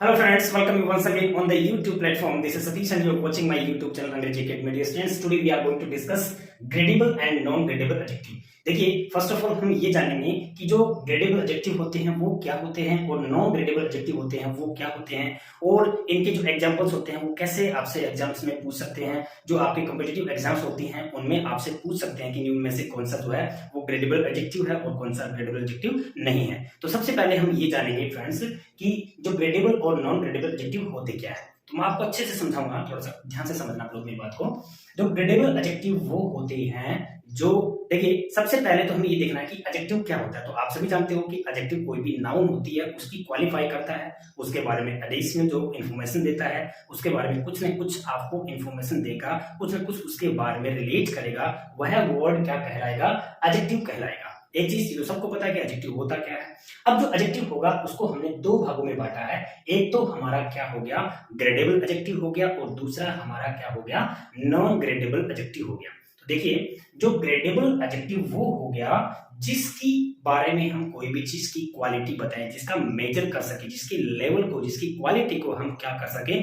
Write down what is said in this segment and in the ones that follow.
Hello friends, welcome you once again on the YouTube platform. This is Satish and you are watching my YouTube channel Angrezi Academy. Dear students, today we are going to discuss gradable and non-gradable adjective. देखिए, first of all हम ये जानेंगे कि जो gradable adjective होते हैं वो क्या होते हैं और नॉन ग्रेडेबल एडजेक्टिव होते हैं वो क्या होते हैं और इनके जो एग्जांपल्स होते हैं वो कैसे आपसे एग्जाम्स में पूछ सकते हैं। जो आपके कॉम्पिटिटिव एग्जाम्स होती हैं उनमें आपसे पूछ सकते हैं कि इनमें से कौन सा जो है वो ग्रेडेबल एडजेक्टिव है और कौन सा ग्रेडेबल एडजेक्टिव नहीं है। तो सबसे पहले हम ये जानेंगे फ्रेंड्स कि जो ग्रेडेबल और नॉन ग्रेडेबल एडजेक्टिव होते क्या है। तो मैं आपको अच्छे से समझाऊंगा, थोड़ा सा ध्यान से समझना आप लोग मेरी बात को। जो ग्रेडेबल एडजेक्टिव वो होते हैं जो, देखिए सबसे पहले तो हमें ये देखना है कि एडजेक्टिव क्या होता है। तो आप सभी जानते हो कि एडजेक्टिव कोई भी नाउन होती है उसकी क्वालिफाई करता है, उसके बारे में एडिशनल जो इन्फॉर्मेशन देता है, उसके बारे में कुछ न कुछ आपको इन्फॉर्मेशन देगा, कुछ न कुछ उसके बारे में रिलेट करेगा, वह वर्ड क्या कहलाएगा, एडजेक्टिव कहलाएगा। एक चीज जो सबको पता है कि एडजेक्टिव होता क्या है। अब जो एडजेक्टिव होगा उसको हमने दो भागों में बांटा है। एक तो हमारा क्या हो गया, ग्रेडेबल एडजेक्टिव हो गया और दूसरा हमारा क्या हो गया, नॉन ग्रेडेबल एडजेक्टिव हो गया। तो देखिए, जो ग्रेडेबल एडजेक्टिव वो हो गया जिसकी बारे में हम कोई भी चीज की क्वालिटी बताएं, जिसका मेजर कर सके, जिसकी लेवल को, जिसकी क्वालिटी को हम क्या कर सके,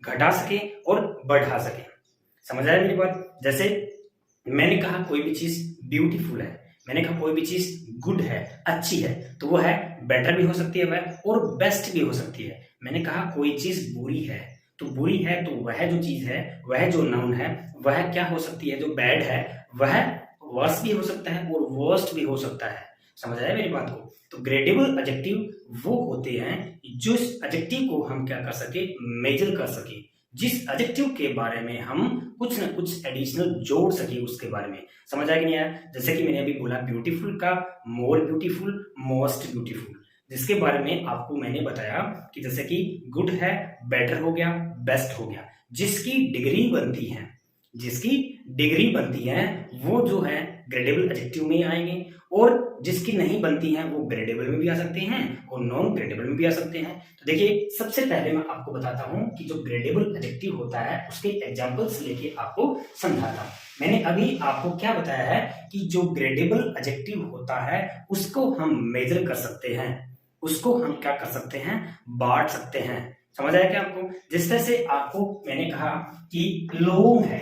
घटा सके और बढ़ा सके। समझ आया मेरी बात। जैसे मैंने कहा कोई भी चीज ब्यूटीफुल है, मैंने कहा कोई भी चीज गुड है, अच्छी है, तो वो है बेटर भी हो सकती है वह और बेस्ट भी हो सकती है। मैंने कहा कोई चीज बुरी है, तो बुरी है तो वह जो चीज है, वह जो नाउन है, वह क्या हो सकती है, जो बैड है वह वर्स भी हो सकता है और वर्स्ट भी हो सकता है। समझ आया मेरी बात को। तो ग्रेडेबल एडजेक्टिव वो होते हैं जो इस एडजेक्टिव को हम क्या कर सके, मेजर कर सके, जिस एडजेक्टिव के बारे में हम कुछ ना कुछ एडिशनल जोड़ सके उसके बारे में। समझ आया कि नहीं आया। जैसे कि मैंने अभी बोला ब्यूटीफुल का मोर ब्यूटीफुल, मोस्ट ब्यूटीफुल, जिसके बारे में आपको मैंने बताया कि जैसे कि गुड है, बेटर हो गया, बेस्ट हो गया। जिसकी डिग्री बनती है, जिसकी डिग्री बनती है वो जो है ग्रेडेबल एडजेक्टिव में आएंगे और जिसकी नहीं बनती हैं वो ग्रेडेबल में भी आ सकते हैं और नॉन ग्रेडेबल में भी आ सकते हैं। तो देखिए, सबसे पहले मैं आपको बताता हूं कि जो ग्रेडेबल एडजेक्टिव होता है उसके एग्जांपल्स लेके आपको समझाता हूं। मैंने अभी आपको क्या बताया है कि जो ग्रेडेबल एडजेक्टिव होता है उसको हम मेजर कर सकते हैं, उसको हम क्या कर सकते हैं, बांट सकते हैं। समझ आया क्या आपको। जिस तरह से आपको मैंने कहा कि लॉन्ग है,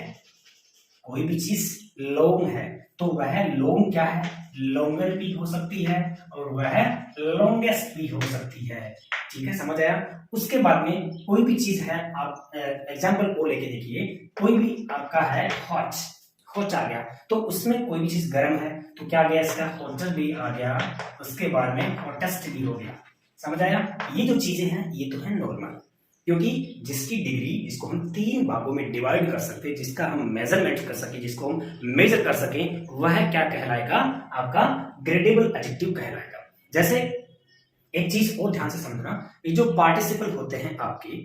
कोई भी चीज लॉन्ग है तो वह लॉन्ग क्या है, लॉन्गर भी हो सकती है और वह लॉन्गेस्ट भी हो सकती है। ठीक है, समझ आया। उसके बाद में कोई भी चीज है, आप एग्जांपल को लेके देखिए, कोई भी आपका है हॉट, हॉट आ गया तो उसमें कोई भी चीज गर्म है तो क्या आ गया, इसका हॉटर भी आ गया, उसके बाद में हॉटेस्ट भी हो गया। समझ आया। ये जो चीजें हैं ये तो है नॉर्मल, क्योंकि जिसकी डिग्री, जिसको हम तीन भागों में डिवाइड कर सकते हैं, जिसका हम मेजरमेंट कर सके, जिसको हम मेजर कर सके, वह क्या कहलाएगा, आपका ग्रेडेबल एडजेक्टिव कहलाएगा। जैसे एक चीज और ध्यान से समझना, ये जो पार्टिसिपल होते हैं, आपके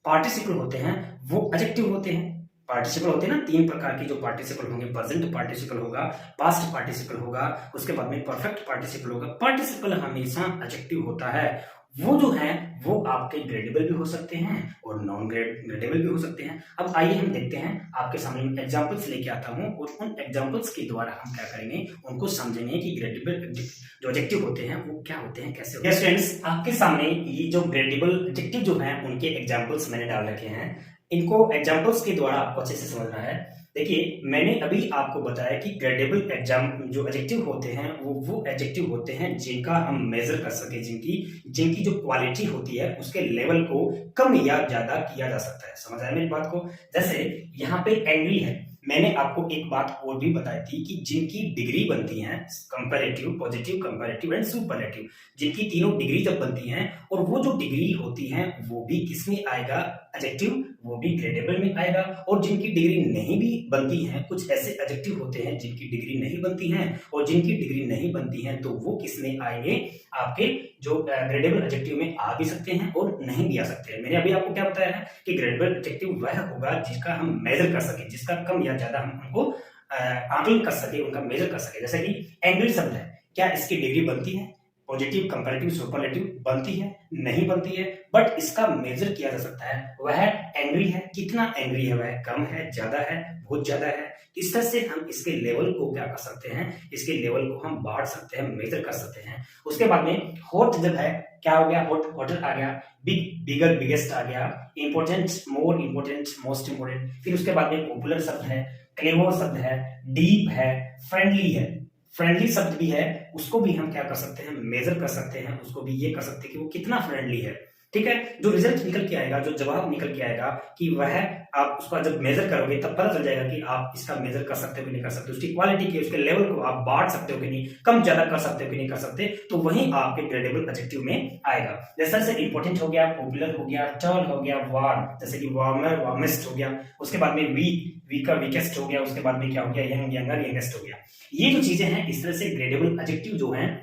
पार्टिसिपल होते हैं वो एडजेक्टिव होते हैं। पार्टिसिपल होते हैं ना, तीन प्रकार के जो पार्टिसिपल होंगे, प्रेजेंट पार्टिसिपल होगा, पास्ट पार्टिसिपल होगा, उसके बाद में परफेक्ट पार्टिसिपल होगा। पार्टिसिपल हमेशा एडजेक्टिव होता है। वो जो है वो आपके ग्रेडेबल भी हो सकते हैं और नॉन ग्रेडेबल भी हो सकते हैं। अब आइए हम देखते हैं, आपके सामने एग्जांपल्स लेके आता हूं और उन एग्जांपल्स के द्वारा हम क्या करेंगे, उनको समझेंगे कि ग्रेडेबल जो एडजेक्टिव होते हैं वो क्या होते हैं, कैसे होते हैं। स्टूडेंट्स, आपके सामने ये जो ग्रेडेबल एडजेक्टिव जो है उनके एग्जांपल्स मैंने डाल रखे हैं। इनको एग्जांपल्स के द्वारा आपको अच्छे से समझना है। देखिए, मैंने अभी आपको बताया कि ग्रेडेबल एग्जाम जो एडजेक्टिव होते हैं वो एडजेक्टिव होते हैं जिनका हम मेजर कर सके, जिनकी जो क्वालिटी होती है उसके लेवल को कम या ज्यादा किया जा सकता है। समझ आया मेरी बात को। जैसे यहाँ पे एंग्री है, मैंने आपको एक बात और भी बताई थी कि जिनकी डिग्री बनती है, comparative, positive, comparative and superlative, जिनकी तीनों डिग्री जब बनती हैं और वो जो डिग्री होती है वो भी किसमें आएगा, एडजेक्टिव, वो भी ग्रेडेबल में आएगा। और जिनकी डिग्री नहीं भी बनती है, कुछ ऐसे एडजेक्टिव होते हैं जिनकी डिग्री नहीं बनती है और जिनकी डिग्री नहीं बनती है तो वो किसमें आएंगे, आपके जो ग्रेडेबल एडजेक्टिव में आ भी सकते हैं और नहीं भी आ सकते हैं। मैंने अभी आपको क्या बताया है कि ग्रेडेबल एडजेक्टिव वह होगा जिसका हम मेजर कर सके, जिसका कम या ज्यादा हम उनको आकलन कर सके, उनका मेजर कर सके। जैसे कि एंग्री शब्द है, क्या इसकी डिग्री बनती है, पॉजिटिव कंपैरेटिव सुपरलेटिव बनती है, नहीं बनती है, बट इसका मेजर किया जा सकता है। वह एंग्री है, कितना एंग्री है, वह कम है, ज्यादा है, बहुत ज्यादा है। इस तरह से हम इसके लेवल को क्या कर सकते हैं, इसके लेवल को हम बांट सकते हैं, मेजर कर सकते हैं। उसके बाद में हॉट जब है, क्या हो गया, हॉट हॉटर आ गया, बिग बिगर बिगेस्ट आ गया, important more important most important. फिर उसके बाद में पॉपुलर शब्द है, क्लेवर शब्द है, डीप है, फ्रेंडली है। फ्रेंडली शब्द भी है, उसको भी हम क्या कर सकते हैं, मेजर कर सकते हैं, उसको भी ये कर सकते हैं कि वो कितना फ्रेंडली है। ठीक है, जो रिजल्ट निकल के आएगा, जो जवाब निकल के आएगा कि वह आप उसका जब मेजर करोगे तब पता चल जाएगा कि आप इसका मेजर कर सकते हो कि नहीं कर सकते, उसकी क्वालिटी की, उसके लेवल को आप बांट सकते हो कि नहीं, कम ज्यादा कर सकते हो कि नहीं कर सकते, तो वही आपके ग्रेडेबल एडजेक्टिव में आएगा। जैसे से इंपॉर्टेंट हो गया, पॉपुलर हो गया, टर्ल हो गया, वार्म, जैसे कि वार्मर वार्मेस्ट हो गया। उसके बाद में वीक वीकर वीकेस्ट हो गया। उसके बाद में क्या हो गया, यंग यंगर यंगेस्ट हो गया। ये जो चीजें हैं, इस तरह से ग्रेडेबल एडजेक्टिव जो हैं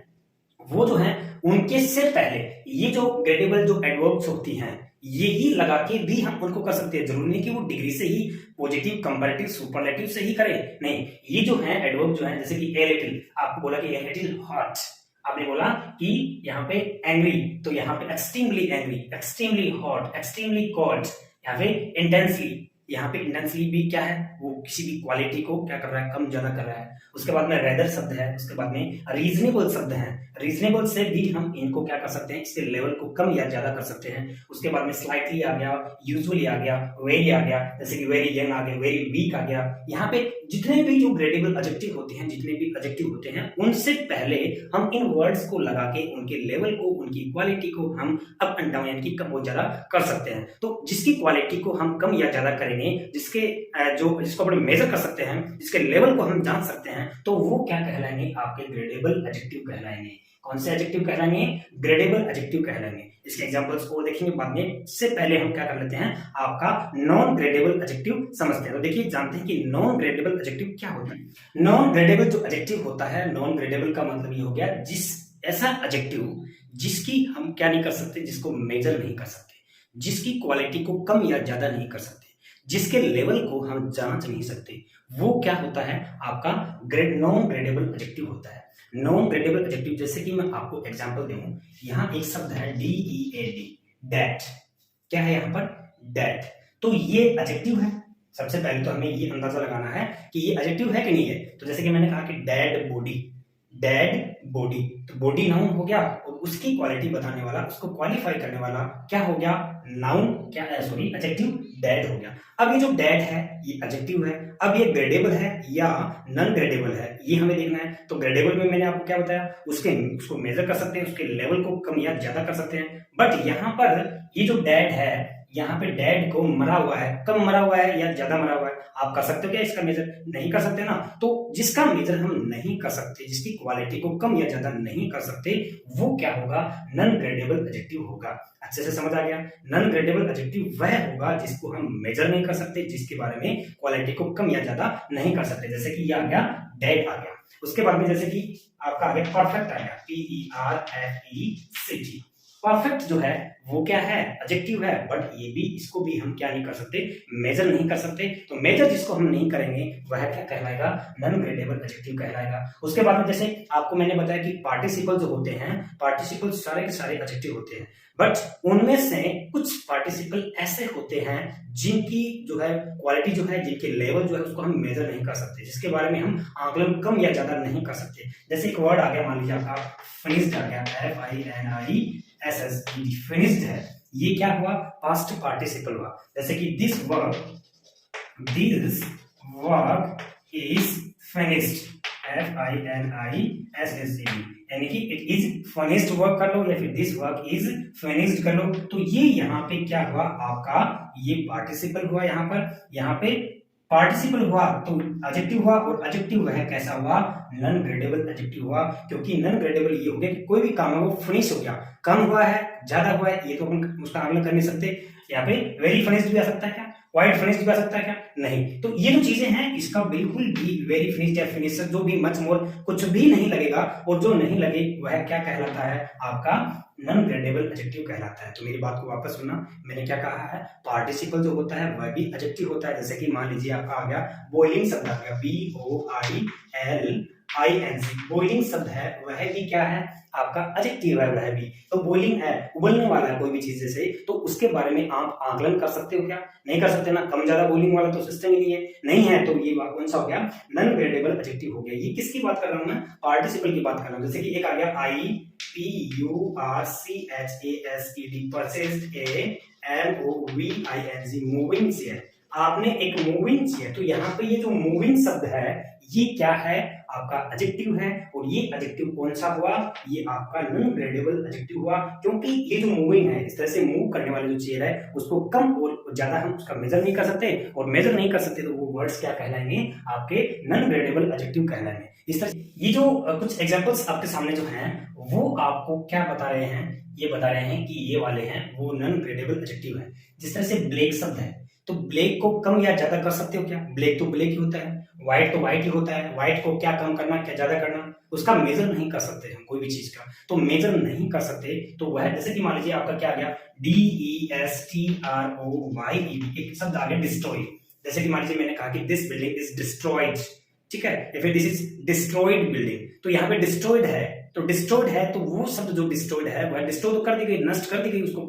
वो जो है उनके से पहले ये जो ग्रेडेबल जो एडवर्ब्स होती हैं यही लगा के भी हम उनको कर सकते हैं। जरूरी नहीं कि वो डिग्री से ही पॉजिटिव कंपैरेटिव सुपरलेटिव से ही करें, नहीं, ये जो है एडवर्ब जो है, जैसे कि ए लिटिल, आपको बोला कि ए लिटिल हॉट, आपने बोला कि यहाँ पे एंग्री, तो यहाँ पे extremely angry, extremely hot, extremely cold, यहाँ पे इंटेंसली, यहाँ पे इंटेंसली भी क्या है, वो किसी भी क्वालिटी को क्या कर रहा है, कम ज्यादा कर रहा है। उसके बाद में रेदर शब्द है, उसके बाद में रीजनेबल शब्द है, रीजनेबल से भी हम इनको क्या कर सकते हैं, इसके लेवल को कम या ज्यादा कर सकते हैं। उसके बाद में स्लाइटली आ गया, यूजुअली आ गया, वेरी आ गया, जैसे कि वेरी यंग आ गया, वेरी वीक आ गया। यहाँ पे जितने भी जो ग्रेडेबल एडजेक्टिव होते हैं, जितने भी एडजेक्टिव होते हैं, उनसे पहले हम इन वर्ड्स को लगा के उनके लेवल को, उनकी क्वालिटी को हम अप एंड डाउन यानी कि कम और ज्यादा कर सकते हैं। तो जिसकी क्वालिटी को हम कम या ज्यादा करेंगे, जिसके जिसको अपन मेजर कर सकते हैं, जिसके लेवल को हम जान सकते हैं, तो वो क्या कहलाएंगे, आपके ग्रेडेबल एडजेक्टिव कहलाएंगे। कौन से एडजेक्टिव कहलाएंगे, ग्रेडेबल एडजेक्टिव कहलाएंगे। इसके एग्जांपल्स और देखेंगे बाद में। इससे पहले हम क्या कर लेते हैं, आपका नॉन ग्रेडेबल एडजेक्टिव समझते हैं। तो देखिए, जानते हैं कि नॉन ग्रेडेबल एडजेक्टिव क्या होता है। नॉन ग्रेडेबल जो एडजेक्टिव होता है, नॉन ग्रेडेबल का मतलब ये हो गया जिस ऐसा एडजेक्टिव जिसकी हम क्या नहीं कर सकते, जिसको मेजर नहीं कर सकते, जिसकी क्वालिटी को कम या ज्यादा नहीं कर सकते, जिसके लेवल को हम जांच नहीं सकते, वो क्या होता है, आपका नॉन ग्रेडेबल एडजेक्टिव होता है। नॉन ग्रेडेबल एडजेक्टिव, जैसे कि मैं आपको एग्जांपल दूं, यहाँ एक शब्द है DEAD, दैट। क्या है यहाँ पर, दैट। तो ये एडजेक्टिव है। सबसे पहले तो हमें ये अंदाजा लगाना है कि ये एडजेक्टिव है कि नहीं है। तो जैसे कि मैंने कहा कि डेड बॉडी, डेड बॉडी, तो बॉडी नाउन हो गया और उसकी क्वालिटी बताने वाला, उसको क्वालिफाई करने वाला क्या हो गया, नाउन, क्या सॉरी एडजेक्टिव डेड हो गया। अब ये जो डेड है ये एडजेक्टिव है। अब ये ग्रेडेबल है या नॉन ग्रेडेबल है, ये हमें देखना है। तो ग्रेडेबल में मैंने आपको क्या बताया, उसको मेजर कर सकते हैं, उसके लेवल को कम या ज्यादा कर सकते हैं। बट यहाँ पर ये जो डेड है, यहाँ पे डेड को मरा हुआ है, कम मरा हुआ है या ज्यादा मरा हुआ है, आप कर सकते हो क्या इसका मेजर, नहीं कर सकते ना। तो जिसका मेजर हम नहीं कर सकते, जिसकी क्वालिटी को कम या ज्यादा नहीं कर सकते, वो क्या होगा, नॉन ग्रेडेबल एडजेक्टिव होगा। अच्छे से समझ आ गया। नॉन ग्रेडेबल एडजेक्टिव वह होगा जिसको हम मेजर नहीं कर सकते, जिसके बारे में क्वालिटी को कम या ज्यादा नहीं कर सकते। जैसे कि ये आ गया, डेड आ गया। उसके बाद में जैसे कि आपका आ गया परफेक्ट आ गया, PERFECT। परफेक्ट जो है वो क्या है, एडजेक्टिव है, बट ये भी, इसको भी हम क्या नहीं कर सकते, मेजर नहीं कर सकते। तो मेजर जिसको हम नहीं करेंगे वह क्या कहलाएगा, नॉन ग्रेडेबल एडजेक्टिव कहलाएगा। उसके बाद में जैसे आपको मैंने बताया कि पार्टिसिपल जो होते हैं, पार्टिसिपल सारे के सारे एडजेक्टिव होते हैं, बट उनमें से कुछ पार्टिसिपल ऐसे होते हैं जिनकी जो है क्वालिटी जो है, जिनके लेवल जो है उसको हम मेजर नहीं कर सकते, जिसके बारे में हम आकलन कम या ज्यादा नहीं कर सकते। जैसे एक वर्ड आ गया, मान लीजिए आपका फिनिश्ड आ गया, FINISHED, फिनिश्ड है। ये क्या हुआ, पास्ट पार्टिसिपल हुआ। जैसे कि this work is finished, FINISHED, यानी कि इट इज फिनिश्ड वर्क कर लो या फिर दिस वर्क इज फिनिश्ड कर लो। तो ये यहाँ पे क्या हुआ, आपका ये पार्टिसिपल हुआ। यहाँ पे पार्टिसिपल हुआ तो एडजेक्टिव हुआ, और एडजेक्टिव वह कैसा हुआ, नॉन ग्रेडेबल एडजेक्टिव हुआ। क्योंकि नॉन ग्रेडेबल ये हो गया कि कोई भी काम है वो फिनिश हो गया, कम हुआ है, ज्यादा हुआ है, ये तो अपन उसका आकलन कर नहीं सकते। यहाँ पे वेरी फिनिश्ड भी आ सकता है क्या, वाइड फिनिश्ड भी आ सकता है क्या, नहीं। तो ये जो चीजें हैं, इसका बिल्कुल भी वेरी फिनिश्ड या फिनिशर जो भी मच मोर कुछ भी नहीं लगेगा, और जो नहीं लगे वह क्या कहलाता है, आपका नॉन ग्रेडेबल एडजेक्टिव कहलाता है। तो मेरी बात को वापस सुनना, मैंने क्या कहा है, पार्टिसिपल जो होता है वह भी एडजेक्टिव होता है। जैसे कि मान लीजिए आपका आ गया बॉइलिंग शब्द आ गया, ing, बॉइलिंग शब्द है वह भी क्या है आपका एडजेक्टिव है वह भी। तो बॉइलिंग है, उबलने वाला है कोई भी चीज जैसे, तो उसके बारे में आप आकलन कर सकते हो क्या? नहीं कर सकते ना, कम ज्यादा बॉइलिंग वाला तो सिस्टम ही नहीं है। नहीं है तो ये कौन सा हो गया? नॉन ग्रेडेबल एडजेक्टिव हो गया। ये किसकी बात कर रहा हूं मैं? पार्टिसिपल की बात कर रहा हूं। जैसे कि एक आ गया PURCHASED, purchased, MOVING, moving chair. आपने एक मूविंग चेयर, तो यहाँ पे ये जो मूविंग शब्द है ये क्या है? आपका एडजेक्टिव है। और ये एडजेक्टिव कौन सा हुआ? ये आपका नॉन ग्रेडेबल एडजेक्टिव हुआ, क्योंकि ये जो मूविंग है, इस तरह से मूव करने वाली जो चेयर है, उसको कम और ज्यादा हम उसका मेजर नहीं कर सकते, और मेजर नहीं कर सकते तो वो वर्ड्स क्या कहलाएंगे? आपके नॉन ग्रेडेबल एडजेक्टिव कहलाएंगे। इस तरह ये जो कुछ एग्जांपल्स आपके सामने जो हैं वो आपको क्या बता रहे हैं? ये बता रहे हैं कि ये वाले हैं वो नॉन ग्रेडेबल एडजेक्टिव है। जिस तरह से ब्लैक शब्द है, तो ब्लैक को कम या ज्यादा कर सकते हो क्या? ब्लैक तो ब्लैक ही होता है, व्हाइट तो व्हाइट ही होता है। व्हाइट को क्या कम करना, क्या ज्यादा करना, उसका मेजर नहीं कर सकते हम कोई भी चीज का। तो मेजर नहीं कर सकते तो वह, जैसे कि मान लीजिए आपका क्या आ गया, DESTROYED, एक शब्द आ गया डिस्ट्रॉय। जैसे कि मान लीजिए मैंने कहा कि दिस बिल्डिंग इज डिस्ट्रॉयड, ठीक है, या फिर दिस इज डिस्ट्रॉयड बिल्डिंग। तो यहाँ पे डिस्ट्रॉयड है, तो डिस्ट्रॉयड है तो वो शब्द जो डिस्ट्रॉयड है वह डिस्ट्रॉय तो कर दी गई, नष्ट कर दी गई, उसको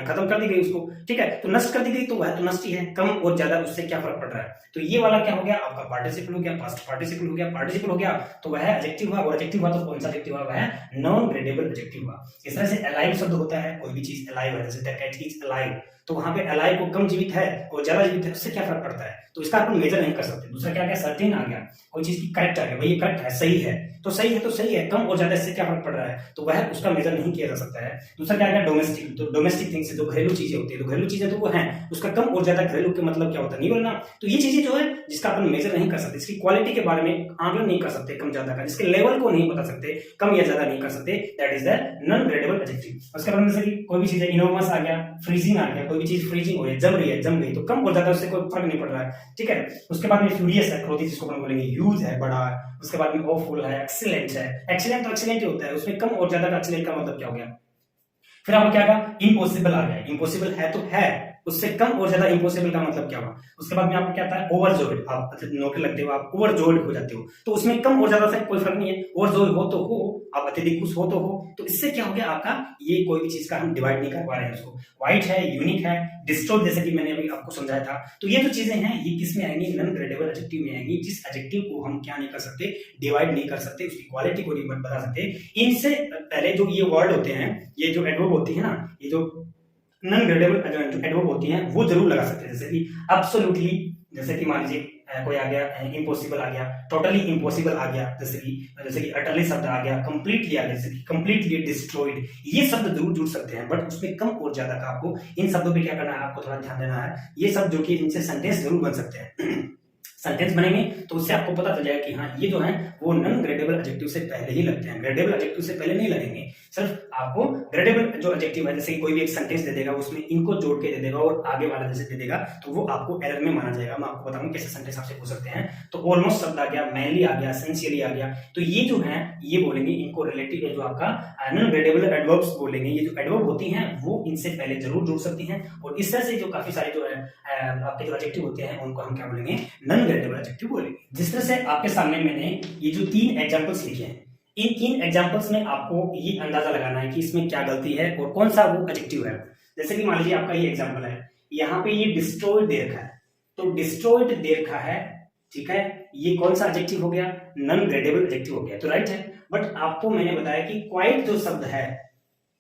खत्म कर दी गई उसको, ठीक है। तो नष्ट कर दी गई तो वह तो नष्ट ही है, कम और ज्यादा उससे क्या फर्क पड़ रहा है? तो ये वाला क्या हो गया? आपका पार्टिसिपल हो गया, पास्ट पार्टिसिपल हो गया, पार्टिसिपल हो गया, तो वह एडजेक्टिव हुआ। और एडजेक्टिव हुआ तो कौन सा एडजेक्टिव हुआ? वह नॉन ग्रेडेबल एडजेक्टिव हुआ। इस तरह से अलाइव शब्द होता है, कोई भी चीज अलाइव है, जैसे द कैट इज अलाइव, तो वहां पे अलाइव को कम जीवित है और ज्यादा जीवित है, उससे क्या फर्क पड़ता है? तो इसका अपन मेजर नहीं कर सकते। दूसरा क्या आ गया? सर्टेन आ गया, कोई चीज की करेक्ट आ गया, भाई ये करेक्ट है, सही है, तो सही है तो सही है, कम और ज्यादा इससे क्या फर्क पड़ रहा है? तो वह उसका मेजर नहीं किया जा सकता है। दूसरा क्या आ गया? डोमेस्टिक, तो डोमेस्टिक थिंग्स, जो घरेलू चीजें होती है, तो घरेलू चीजें तो वो हैं, उसका कम और ज्यादा घरेलू के मतलब क्या होता है? नहीं बोलना। तो ये चीजें जो है जिसका अपन मेजर नहीं कर सकते, इसकी क्वालिटी के बारे में आकलन नहीं कर सकते कम ज्यादा का, जिसके लेवल को नहीं बता सकते, कम या ज्यादा नहीं कर सकते, that is the non gradable adjective. उसके बाद जैसे कि कोई भी चीज है, इनोमस आ गया, फ्रीजिंग आ गया, कोई भी चीज फ्रीजिंग हो रही है, जम रही है, जम गई, तो कम और ज्यादा उससे कोई फर्क नहीं पड़ रहा है, ठीक है। उसके बाद में फ्यूरियस है, क्रोधित जिसको अपन बोलेंगे, ह्यूज है, बड़ा है। उसके बाद में ऑफुल है, एक्सीलेंट है। एक्सीलेंट तो एक्सीलेंट ही होता है, उसमें कम और ज्यादा का एक्सीलेंट का मतलब क्या हो गया? फिर आपको क्या कहा? इम्पॉसिबल आ गया, इम्पॉसिबल है तो है, उससे कम और ज्यादा इम्पॉसिबल का मतलब क्या हुआ? उसके बाद में आपको क्या आता है? ओवरजॉयड, आप नौकरी लगते हो, आप ओवरजॉयड हो जाते हो, तो उसमें कम और ज्यादा से कोई फर्क नहीं है, ओवरजॉयड हो तो हो, आप अत्यधिक खुश हो तो हो, तो इससे क्या हो गया आपका? ये कोई भी चीज का हम डिवाइड नहीं कर पा रहे हैं उसको। व्हाइट है, यूनिक है, डिस्टॉर्ट, जैसे कि मैंने अभी आपको समझाया था। तो ये जो चीजें हैं ये किस में आएंगी? नॉन ग्रेडेबल एडजेक्टिव में आएंगी, जिस एडजेक्टिव को हम क्या नहीं कर सकते? डिवाइड नहीं कर सकते, उसकी क्वालिटी को नहीं बता सकते। इनसे पहले जो ये वर्ड होते हैं, ये जो एडवर्ब होती है ना, ये जो नॉन ग्रेडेबल एडवर्ब होती हैं वो जरूर लगा सकते हैं, जैसे कि एब्सोल्युटली, जैसे कि मान लीजिए कोई आ गया, इम्पॉसिबल आ गया, टोटली इम्पॉसिबल आ गया, जैसे कि अटली शब्द आ गया, कंप्लीटली आ गया, जैसे कि कंप्लीटली डिस्ट्रॉयड, ये शब्द जरूर जुड़ सकते हैं, बट उसमें कम और ज्यादा का आपको इन शब्दों पे क्या करना है? आपको थोड़ा ध्यान देना है। ये शब्द जो कि इनसे सेंटेंस जरूर बन सकते हैं सेंटेंस बनेंगे तो उससे आपको पता चल जाएगा कि हाँ ये जो है वो नॉन ग्रेडेबल एडजेक्टिव से पहले ही लगते हैं, ग्रेडेबल एडजेक्टिव से पहले नहीं लगेंगे। सिर्फ आपको ग्रेडेबल जो एडजेक्टिव है, जैसे कोई भी एक सेंटेंस दे देगा, उसमें इनको जोड़ के दे देगा और आगे वाला जैसे दे देगा, तो वो आपको एरर में माना जाएगा। मैं आपको बताऊंगा कैसे सेंटेंस आपसे पूछ सकते हैं। तो ऑलमोस्ट शब्द आ गया, मैनली आ गया, सिंसियरली आ गया, तो ये जो है ये बोलेंगे, इनको रिलेटिव जो आपका नॉन ग्रेडेबल एडवर्ब्स बोलेंगे। ये जो एडवर्ब होती हैं वो इनसे पहले जरूर जुड़ सकती हैं, और इस तरह से जो काफी सारे जो है आपके जो एडजेक्टिव होते हैं उनको हम क्या बोलेंगे? नॉन ग्रेडेबल एडजेक्टिव बोलेंगे। जिस तरह से आपके सामने मैंने ये जो 3 एग्जांपल्स लिखे हैं, इन 3 एग्जांपल्स में आपको ये अंदाजा लगाना है कि इसमें क्या गलती है और कौन सा वो एडजेक्टिव है। जैसे कि मान लीजिए आपका ये एग्जांपल है, यहाँ पे ये डिस्ट्रॉयड दे रखा है, तो डिस्ट्रॉयड दे रखा है, ठीक है, ये कौन सा एडजेक्टिव हो गया? नॉन ग्रेडेबल एडजेक्टिव हो गया, तो राइट है। बट आपको मैंने बताया कि क्वाइट जो शब्द है,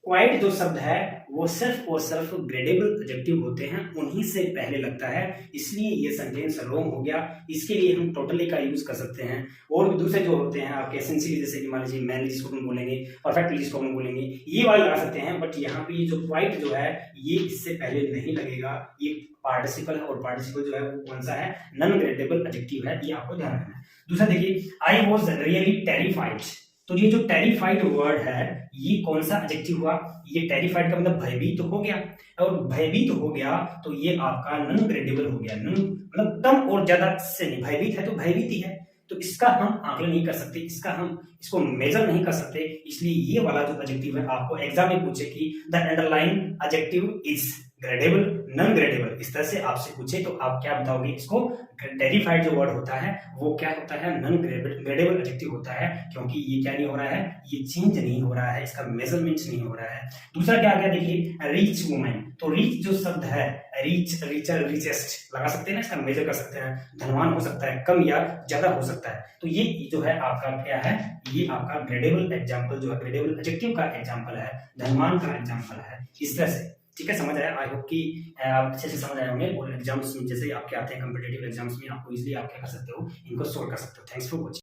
क्वाइट जो शब्द है वो सिर्फ और सिर्फ ग्रेडेबल एडजेक्टिव होते हैं, उन्हीं से पहले लगता है, इसलिए ये सेंटेंस रॉन्ग हो गया। इसके लिए हम टोटली का यूज कर सकते हैं, और भी दूसरे जो होते हैं आपके एसेंशियली, जैसे कि मान लीजिए मैनली जिसको हम बोलेंगे, परफेक्टली जिसको हम बोलेंगे, ये वाले लगा सकते हैं। बट यहाँ पे ये जो क्वाइट जो है ये इससे पहले नहीं लगेगा, ये पार्टिसिपल है, और पार्टिसिपल जो है वो कौन सा है? नॉन ग्रेडेबल एडजेक्टिव है, ये आपको ध्यान रखना है। दूसरा देखिए, आई वॉज रियली टेरिफाइड, तो ये जो टेरिफाइड वर्ड है ये कौन सा एडजेक्टिव हुआ? ये टेरिफाइड का मतलब भयभीत तो हो गया, और भयभीत हो गया तो ये आपका नॉन ग्रेडेबल हो गया, मतलब कम और ज्यादा से नहीं, भयभीत है तो भयभीत ही है, तो इसका हम आकलन नहीं कर सकते, इसको मेजर नहीं कर सकते। इसलिए ये वाला जो एडजेक्टिव है आपको एग्जाम में पूछे कि the underline adjective is gradable, non gradable, इस तरह से आपसे पूछे तो आप क्या बताओगे इसको? टेरिफाइड जो वर्ड होता है वो क्या होता है? नॉन ग्रेडेबल एडजेक्टिव होता है, क्योंकि ये क्या नहीं हो रहा है, ये चेंज नहीं हो रहा है, इसका मेजरमेंट नहीं हो रहा है। दूसरा क्या आ गया देखिए, रिच वुमेन। तो रिच जो शब्द है, रिच, रिचर, रिचेस्ट लगा सकते हैं ना, इसका मेजर कर सकते हैं, धनवान हो सकता है, कम या ज्यादा हो सकता है। तो ये जो है आपका क्या है, ये आपका ग्रेडेबल एग्जाम्पल जो है, ग्रेडेबल एडजेक्टिव का एग्जाम्पल है, धनवान का एग्जाम्पल है, इस तरह से। ठीक है, समझ आया? आई होप कि आप अच्छे से समझ आए होंगे। और एग्जाम्स में जैसे आपके आते हैं, कॉम्पिटेटिव एग्जाम्स में आपको इजीली आप क्या कर सकते हो, इनको सोल्व कर सकते हो। Thanks for watching.